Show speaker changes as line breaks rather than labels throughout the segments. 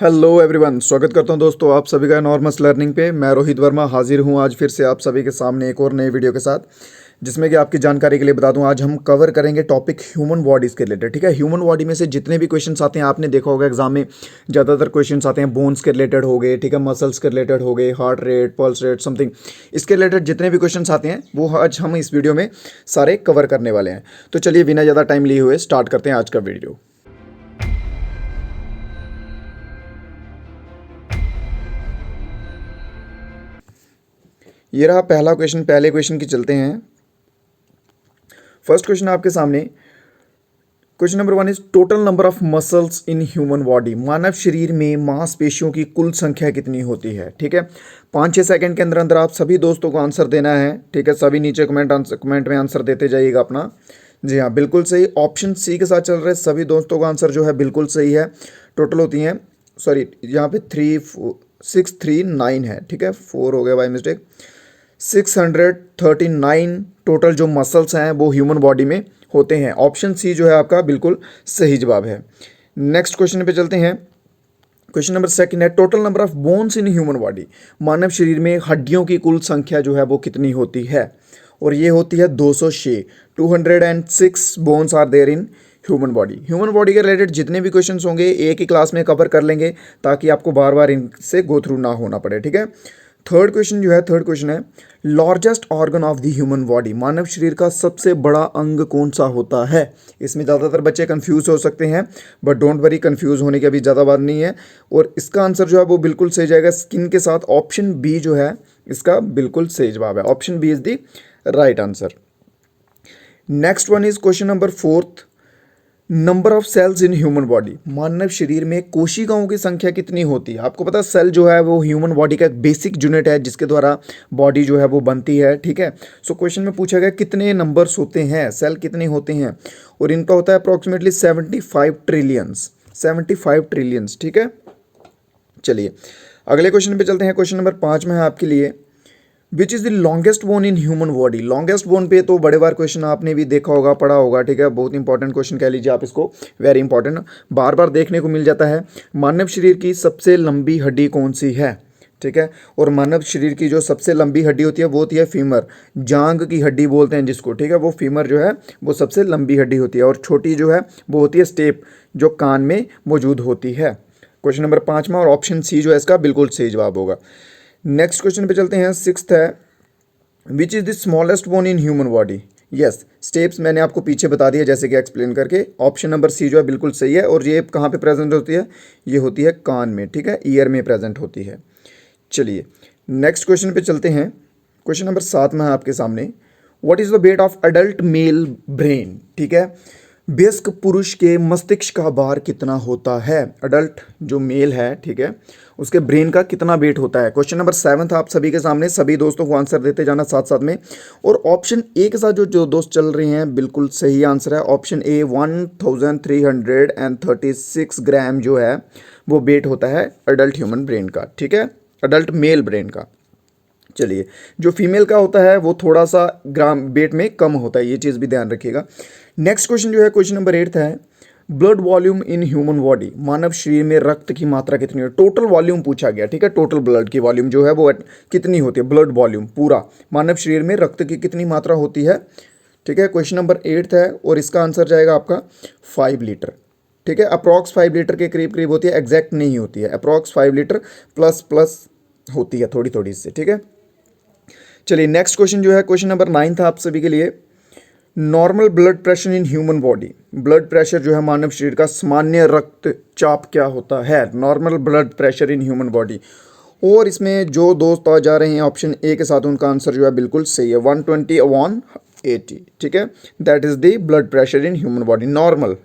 Hello everyone, स्वागत करता हूं दोस्तों आप सभी का नॉर्मस लर्निंग पे। मैं रोहित वर्मा हाजिर हूं आज फिर से आप सभी के सामने एक और नए वीडियो के साथ, जिसमें कि आपकी जानकारी के लिए बता दूं आज हम कवर करेंगे टॉपिक ह्यूमन बॉडीज़ के रिलेटेड। ठीक है, ह्यूमन बॉडी में से जितने भी क्वेश्चंस आते हैं आपने देखा होगा एग्जाम में, ज़्यादातर क्वेश्चंस आते हैं बोन्स के रिलेटेड हो गए, ठीक है, मसल्स के रिलेटेड हो गए, heart rate, pulse rate, something इसके रिलेटेड जितने भी क्वेश्चंस आते हैं वो आज हम इस वीडियो में सारे कवर करने वाले हैं। तो चलिए बिना ज़्यादा टाइम लिए हुए स्टार्ट करते हैं आज का वीडियो। ये रहा पहला क्वेश्चन। पहले क्वेश्चन की चलते हैं। फर्स्ट क्वेश्चन आपके सामने। Question number 1 is total number of muscles in human body. मानव शरीर में मांसपेशियों की कुल संख्या कितनी होती है? ठीक है, 5-6 सेकंड के अंदर अंदर आप सभी दोस्तों को आंसर देना है। ठीक है, सभी नीचे कमेंट में आंसर देते जाइएगा अपना। जी हाँ, बिल्कुल सही, ऑप्शन सी के साथ चल रहे सभी दोस्तों का आंसर जो है बिल्कुल सही है। टोटल होती हैं, सॉरी यहाँ पे 639 है। ठीक है, 4 हो गया बाय मिस्टेक। 639 टोटल जो मसल्स हैं वो ह्यूमन बॉडी में होते हैं। ऑप्शन सी जो है आपका बिल्कुल सही जवाब है। नेक्स्ट क्वेश्चन पे चलते हैं। क्वेश्चन नंबर 2 है total number of bones in human body. मानव शरीर में हड्डियों की कुल संख्या जो है वो कितनी होती है? और ये होती है 206। 206 bones are there in human body. Human body के रिलेटेड जितने भी क्वेश्चंस होंगे एक ही क्लास में कवर कर लेंगे ताकि आपको बार बार इनसे गो थ्रू ना होना पड़े। ठीक है, थर्ड क्वेश्चन है largest organ of the human body. मानव शरीर का सबसे बड़ा अंग कौन सा होता है? इसमें ज़्यादातर बच्चे कंफ्यूज हो सकते हैं, बट डोंट वरी, कंफ्यूज होने की अभी ज़्यादा बात नहीं है। और इसका आंसर जो है वो बिल्कुल सही जाएगा स्किन के साथ। ऑप्शन बी जो है इसका बिल्कुल सही जवाब है। Option B is the right answer. Next one is question number 4। Number of cells in human body. मानव शरीर में कोशिकाओं की संख्या कितनी होती है? आपको पता है सेल जो है वो ह्यूमन बॉडी का एक बेसिक यूनिट है जिसके द्वारा बॉडी जो है वो बनती है। ठीक है, सो क्वेश्चन में पूछा गया कितने नंबर्स होते हैं, सेल कितने होते हैं, और इनका होता है अप्रॉक्सीमेटली 75 ट्रिलियंस। 75 ट्रिलियंस। ठीक है, चलिए अगले क्वेश्चन पे चलते हैं। क्वेश्चन नंबर 5 में है आपके लिए विच is the longest bone in human body. Longest bone पे तो बड़े बार क्वेश्चन आपने भी देखा होगा, पढ़ा होगा। ठीक है, बहुत इंपॉर्टेंट क्वेश्चन कह लीजिए आप इसको, वेरी इंपॉर्टेंट, बार बार देखने को मिल जाता है। मानव शरीर की सबसे लंबी हड्डी कौन सी है? ठीक है, और मानव शरीर की जो सबसे लंबी हड्डी होती है वो होती है फीमर, जांग की हड्डी बोलते हैं जिसको। ठीक है, वो फीमर जो है वो सबसे लंबी हड्डी होती है, और छोटी जो है वो होती है स्टेप, जो कान में मौजूद होती है। क्वेश्चन नंबर 5 में, और ऑप्शन सी जो है इसका बिल्कुल सही जवाब होगा। नेक्स्ट क्वेश्चन पे चलते हैं। 6 है which is the smallest bone in human body. Yes, steps मैंने आपको पीछे बता दिया जैसे कि एक्सप्लेन करके। ऑप्शन नंबर सी जो है बिल्कुल सही है, और ये कहाँ पे प्रेजेंट होती है? ये होती है कान में। ठीक है, ईयर में प्रेजेंट होती है। चलिए नेक्स्ट क्वेश्चन पे चलते हैं। क्वेश्चन नंबर 7 में है आपके सामने what is the weight of adult mail brain. ठीक है, वयस्क पुरुष के मस्तिष्क का भार कितना होता है? अडल्ट जो मेल है, ठीक है, उसके ब्रेन का कितना वेट होता है? क्वेश्चन नंबर 7 था आप सभी के सामने, सभी दोस्तों को आंसर देते जाना साथ साथ में। और ऑप्शन ए के साथ जो दोस्त चल रहे हैं बिल्कुल सही आंसर है। ऑप्शन ए 1336 ग्राम जो है वो वेट होता है अडल्ट ह्यूमन ब्रेन का। ठीक है, अडल्ट मेल ब्रेन का। चलिए, जो फीमेल का होता है वो थोड़ा सा ग्राम वेट में कम होता है, ये चीज़ भी ध्यान रखिएगा। नेक्स्ट क्वेश्चन जो है क्वेश्चन नंबर 8 है blood volume in human body. मानव शरीर में रक्त की मात्रा कितनी है? टोटल वॉल्यूम पूछा गया। ठीक है, टोटल ब्लड की वॉल्यूम जो है वो कितनी होती है? ब्लड वॉल्यूम पूरा मानव शरीर में रक्त की कितनी मात्रा होती है? ठीक है, क्वेश्चन नंबर 8 है, और इसका आंसर जाएगा आपका 5 लीटर। ठीक है, अप्रॉक्स 5 लीटर के करीब करीब होती है, एग्जैक्ट नहीं होती है। अप्रॉक्स 5 लीटर प्लस प्लस होती है थोड़ी थोड़ी इससे। ठीक है, चलिए नेक्स्ट क्वेश्चन जो है क्वेश्चन नंबर 9 था आप सभी के लिए। Normal blood pressure in human body. Blood pressure जो है मानव शरीर का सामान्य रक्तचाप क्या होता है? Normal blood pressure in human body. और इसमें जो दोस्त आ जा रहे हैं ऑप्शन ए के साथ, उनका आंसर जो है बिल्कुल सही है, 120/80। ठीक है, that is the blood pressure in human body, normal.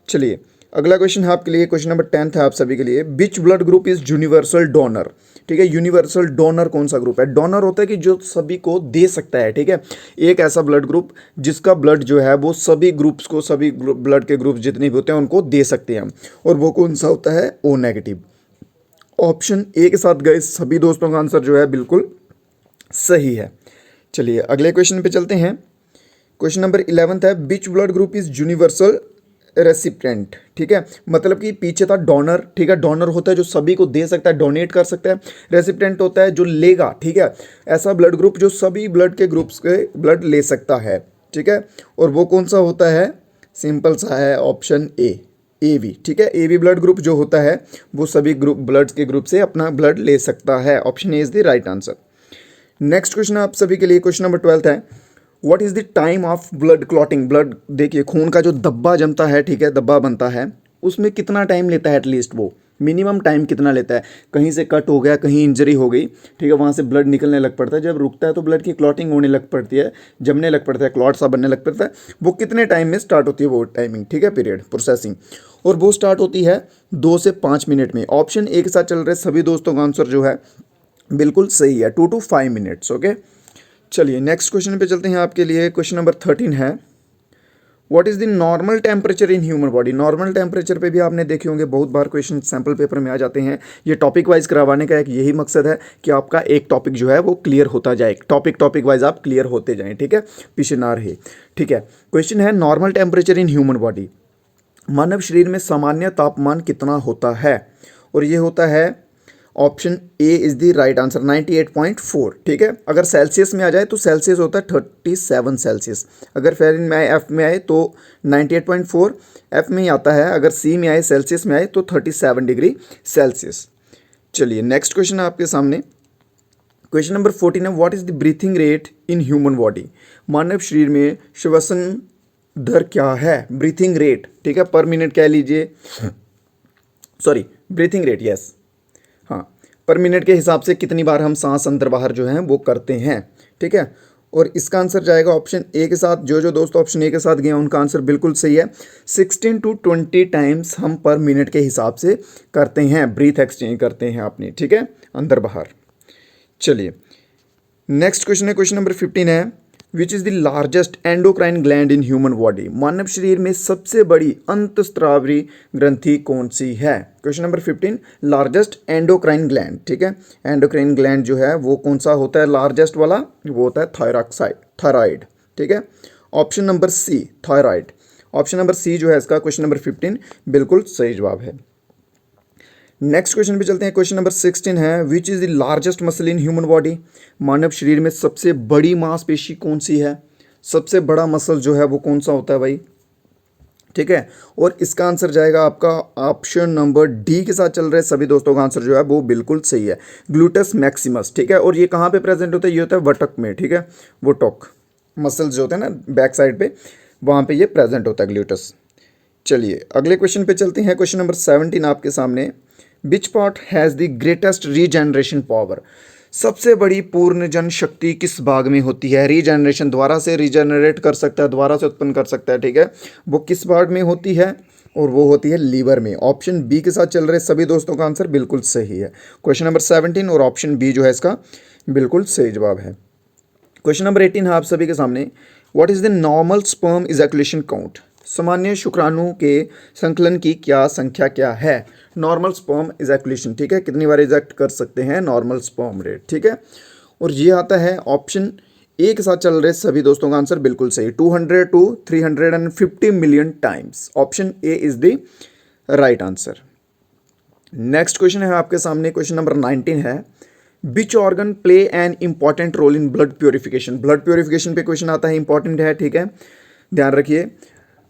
चलिए अगला क्वेश्चन है आपके लिए, क्वेश्चन नंबर 10 है आप सभी के लिए। Which blood group is universal donor. ठीक है, यूनिवर्सल डोनर कौन सा ग्रुप है? डोनर होता है कि जो सभी को दे सकता है। ठीक है, एक ऐसा ब्लड ग्रुप जिसका ब्लड जो है वो सभी ग्रुप्स को, सभी ब्लड के ग्रुप जितने भी होते हैं उनको दे सकते हैं, और वो कौन सा होता है? O negative. ऑप्शन ए के साथ गए सभी दोस्तों का आंसर जो है बिल्कुल सही है। चलिए अगले क्वेश्चन पे चलते हैं। क्वेश्चन नंबर 11 है which blood group is universal recipient, ठीक है, मतलब कि पीछे था डोनर, ठीक है, डोनर होता है जो सभी को दे सकता है, डोनेट कर सकता है। रेसिपिएंट होता है जो लेगा, ठीक है, ऐसा ब्लड ग्रुप जो सभी ब्लड के ग्रुप्स के ब्लड ले सकता है, ठीक है। और वो कौन सा होता है, सिंपल सा है, ऑप्शन ए वी, ठीक है। ए वी ब्लड ग्रुप जो होता है वो सभी ग्रुप ब्लड के ग्रुप से अपना ब्लड ले सकता है। Option A is the right answer. Next question आप सभी के लिए, क्वेश्चन नंबर 12 है, what is the time of blood clotting. Blood, देखिए खून का जो धब्बा जमता है, ठीक है, धब्बा बनता है, उसमें कितना टाइम लेता है, एटलीस्ट वो मिनिमम टाइम कितना लेता है। कहीं से कट हो गया, कहीं इंजरी हो गई, ठीक है, वहाँ से ब्लड निकलने लग पड़ता है, जब रुकता है तो ब्लड की क्लॉटिंग होने लग पड़ती है, जमने लग पड़ता है, क्लॉट सा बनने लग पड़ता है, वो कितने टाइम में स्टार्ट होती है वो टाइमिंग, ठीक है, पीरियड प्रोसेसिंग, और वो स्टार्ट होती है 2 से 5 मिनट में। ऑप्शन ए के साथ चल रहे सभी दोस्तों का आंसर जो है बिल्कुल सही है, 2 to 5 मिनट्स। ओके, चलिए नेक्स्ट क्वेश्चन पे चलते हैं आपके लिए। क्वेश्चन नंबर 13 है, what is the normal temperature in human body. Normal temperature पे भी आपने देखे होंगे, बहुत बार क्वेश्चन सैम्पल पेपर में आ जाते हैं। ये टॉपिक वाइज करवाने का एक यही मकसद है कि आपका एक टॉपिक जो है वो क्लियर होता जाए, टॉपिक वाइज आप क्लियर होते जाएं, ठीक है, पीछे ना रहे, ठीक है। क्वेश्चन है, normal temperature in human body, मानव शरीर में सामान्य तापमान कितना होता है, और ये होता है option A is the right answer 98.4, ठीक है। अगर सेल्सियस में आ जाए तो सेल्सियस होता है 37 सेल्सियस, अगर फ़ारेनहाइट में आए, एफ में आए तो 98.4 एफ में ही आता है, अगर सी में आए, सेल्सियस में आए तो 37 डिग्री सेल्सियस। चलिए नेक्स्ट क्वेश्चन है आपके सामने। क्वेश्चन नंबर 14 है, what is the breathing rate in human body. मानव शरीर में श्वसन दर क्या है, ब्रीथिंग रेट, ठीक है, पर मिनट कह लीजिए, सॉरी ब्रीथिंग रेट, यस, हाँ, पर मिनट के हिसाब से कितनी बार हम सांस अंदर बाहर जो है वो करते हैं, ठीक है। और इसका आंसर जाएगा ऑप्शन ए के साथ। जो दोस्त ऑप्शन ए के साथ गए उनका आंसर बिल्कुल सही है, 16 to 20 टाइम्स हम पर मिनट के हिसाब से करते हैं, ब्रीथ एक्सचेंज करते हैं अपनी, ठीक है, अंदर बाहर। चलिए नेक्स्ट क्वेश्चन है, क्वेश्चन नंबर 15 है, which is the largest endocrine gland in human body. मानव शरीर में सबसे बड़ी अंतस्रावी ग्रंथि कौन सी है। Question number 15, largest endocrine gland, ठीक है, एंडोक्राइन ग्लैंड जो है वो कौन सा होता है, लार्जेस्ट वाला, वो होता है थायराइड, ठीक है। Option number C, thyroid, option number C जो है इसका क्वेश्चन नंबर 15 बिल्कुल सही जवाब है। नेक्स्ट क्वेश्चन पे चलते हैं, क्वेश्चन नंबर 16 है, which is the largest muscle in human body. मानव शरीर में सबसे बड़ी मांसपेशी कौन सी है, सबसे बड़ा मसल जो है वो कौन सा होता है भाई, ठीक है। और इसका आंसर जाएगा आपका ऑप्शन नंबर डी के साथ चल रहे सभी दोस्तों का आंसर जो है वो बिल्कुल सही है, ग्लूटस मैक्सिमस, ठीक है। और ये कहाँ पे प्रेजेंट होता है, ये होता है वटक में, ठीक है, वो टॉक मसल्स जो होते हैं ना बैक साइड पे, वहाँ पे ये प्रेजेंट होता है ग्लूटस। चलिए अगले क्वेश्चन पे चलते हैं, क्वेश्चन नंबर 17 आपके सामने, which part has the greatest regeneration power. सबसे बड़ी पूर्ण जन शक्ति किस भाग में होती है, रीजनरेशन, दोबारा से रीजनरेट कर सकता है, दोबारा से उत्पन्न कर सकता है, ठीक है, वो किस भाग में होती है, और वो होती है लीवर में। ऑप्शन बी के साथ चल रहे सभी दोस्तों का आंसर बिल्कुल सही है, क्वेश्चन नंबर 17 और ऑप्शन बी जो है इसका बिल्कुल सही जवाब है। क्वेश्चन नंबर 18 है आप सभी के सामने, what is the normal sperm ejaculation count. सामान्य शुक्राणु के संकलन की क्या संख्या क्या है, नॉर्मल स्पर्म इजैकुलेशन, ठीक है, कितनी बार इजैक्ट कर सकते हैं, नॉर्मल स्पर्म रेट, ठीक है। और ये आता है ऑप्शन ए के साथ चल रहे सभी दोस्तों का आंसर बिल्कुल सही, 200 to 350 million times. Option A is the right answer. Next question है आपके सामने, क्वेश्चन नंबर 19 है, which organ play an important role in blood purification. Blood purification पे क्वेश्चन आता है, इंपॉर्टेंट है, ठीक है, ध्यान रखिए,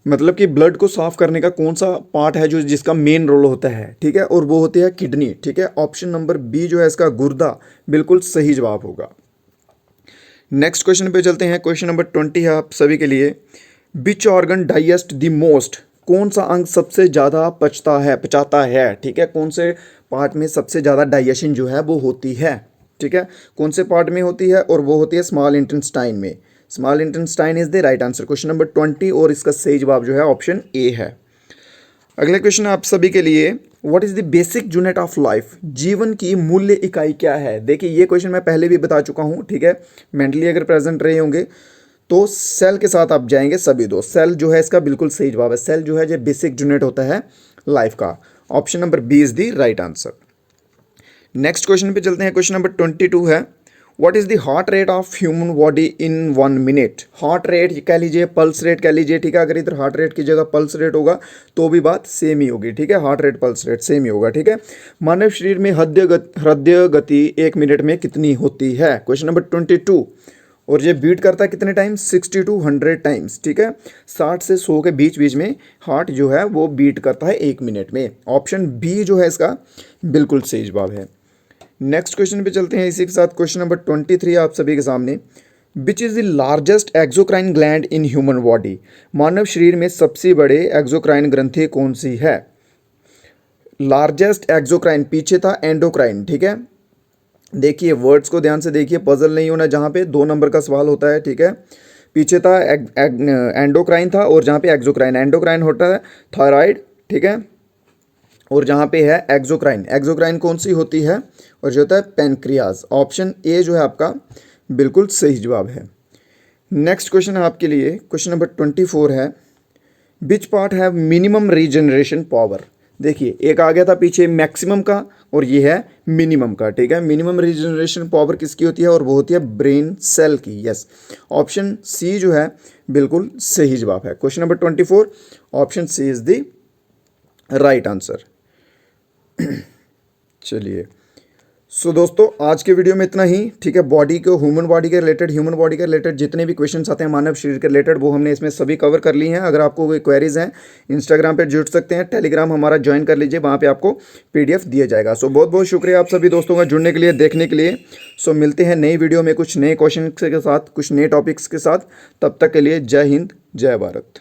मतलब कि ब्लड को साफ करने का कौन सा पार्ट है जो जिसका मेन रोल होता है, ठीक है, और वो होती है किडनी, ठीक है। ऑप्शन नंबर बी जो है इसका गुर्दा बिल्कुल सही जवाब होगा। नेक्स्ट क्वेश्चन पे चलते हैं, क्वेश्चन नंबर 20 है आप सभी के लिए, which organ digest the most. कौन सा अंग सबसे ज़्यादा पचाता है, ठीक है, कौन से पार्ट में सबसे ज़्यादा डाइजेशन जो है वो होती है, ठीक है, कौन से पार्ट में होती है, और वो होती है स्मॉल इंटेस्टाइन में। Small intestine is the right answer, question number 20, और इसका सही जवाब जो है ऑप्शन ए है। अगला क्वेश्चन आप सभी के लिए, what is the basic unit of life. जीवन की मूल्य इकाई क्या है। देखिए ये क्वेश्चन मैं पहले भी बता चुका हूँ, ठीक है, मेंटली अगर प्रेजेंट रहे होंगे तो सेल के साथ आप जाएंगे सभी दोस्त, सेल जो है इसका बिल्कुल सही जवाब है, सेल जो है जो बेसिक यूनिट होता है लाइफ का। Option number B is the right answer. Next question पे चलते हैं, क्वेश्चन नंबर 22 है, what is the heart rate of human body in 1 minute. Heart rate कह लीजिए, पल्स रेट कह लीजिए, ठीक है। अगर इधर हार्ट रेट की जगह पल्स रेट होगा तो भी बात सेम ही होगी, ठीक है। Heart rate pulse rate same ही होगा, ठीक है। मानव शरीर में हृदय गति 1 मिनट में कितनी होती है। Question number 22। और ये बीट करता है कितने टाइम, 60 to 100 टाइम्स, ठीक है। 60 से 100 के बीच बीच में हार्ट जो है वो बीट करता है 1 मिनट में। ऑप्शन बी जो है इसका बिल्कुल सही जवाब है। नेक्स्ट क्वेश्चन पे चलते हैं इसी के साथ। क्वेश्चन नंबर 23 आप सभी के सामने। Which is the largest exocrine gland in human body. मानव शरीर में सबसे बड़े एक्सोक्राइन ग्रंथि कौन सी है। लार्जेस्ट एक्सोक्राइन, पीछे था एंडोक्राइन, ठीक है। देखिए वर्ड्स को ध्यान से देखिए, पजल नहीं होना, जहाँ पे 2 नंबर का सवाल होता है, ठीक है। पीछे था एंडोक्राइन था, और जहाँ पे एक्सोक्राइन, एंडोक्राइन होता है थायराइड, ठीक है। और जहाँ पे है एक्सोक्राइन, एक्सोक्राइन कौन सी होती है, और जो होता है पेनक्रियाज। ऑप्शन ए जो है आपका बिल्कुल सही जवाब है। नेक्स्ट क्वेश्चन है आपके लिए, क्वेश्चन नंबर 24 है। Which part have minimum regeneration power. देखिए एक आ गया था पीछे मैक्सिमम का, और ये है मिनिमम का, ठीक है। मिनिमम रीजनरेशन पावर किसकी होती है, और वो होती है ब्रेन सेल की। यस, ऑप्शन सी जो है बिल्कुल सही जवाब है। Question number 24, option C is the right answer. चलिए, सो दोस्तों आज के वीडियो में इतना ही, ठीक है। बॉडी को, ह्यूमन बॉडी के रिलेटेड जितने भी क्वेश्चंस आते हैं मानव शरीर के रिलेटेड, वो हमने इसमें सभी कवर कर लिए हैं। अगर आपको कोई क्वेरीज हैं, इंस्टाग्राम पे जुड़ सकते हैं, टेलीग्राम हमारा ज्वाइन कर लीजिए, वहाँ पे आपको PDF दिया जाएगा। सो बहुत बहुत शुक्रिया आप सभी दोस्तों का जुड़ने के लिए, देखने के लिए। सो मिलते हैं नई वीडियो में कुछ नए क्वेश्चन के साथ, कुछ नए टॉपिक्स के साथ। तब तक के लिए जय हिंद, जय भारत।